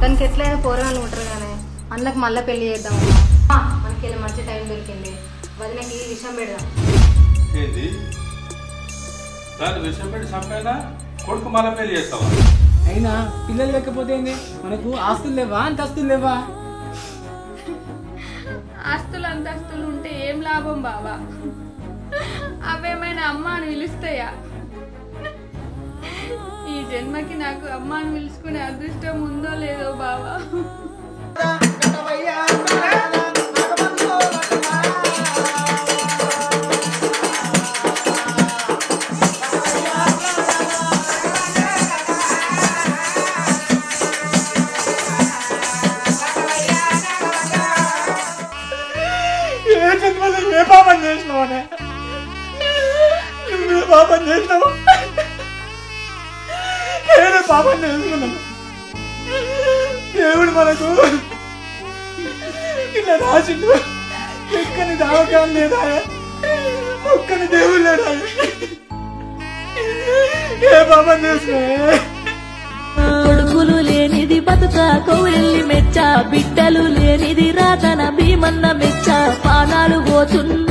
దానికి ఎట్లయినా పోరాలు ఉంటారు కానీ అన్నకు మళ్ళీ పెళ్లి చేద్దాం. మనకి మంచి టైం దొరికింది. వదినకి విషయం పెడదాం. ఏంది దాని విషయం పెట్టి సంపైనా కొడుకు మళ్ళీ పెళ్లి చేస్తావా? అయినా పిల్లలు లేకపోతే ఏంది? మనకు ఆస్తులు లేవా అంతస్తులు లేవా? ఆస్తులు అంతస్తులు ఉంటే ఏం లాభం బావా? అవేమైనా అమ్మ అని పిలుస్తాయా? ఈ జన్మకి నాకు అమ్మ అని పిలుచుకునే అదృష్టం ఉందో లేదో బావా. ఏ పాపం చేసినావు? నువ్వు పాపం చేసినావు. నేను పాపం చేసుకున్నాను. దేవుడు మనకు ఇలా రాసిండు. ఎక్కని దావకాలు లేదా, ఒక్కని దేవుడు లేడా? ఏ పాపం చేసినావే? కొడుకులు లేనిది బతుక కౌరెల్లి మెచ్చ, బిడ్డలు లేనిది రాతన భీమన్న మెచ్చ, పానాలు పోతున్న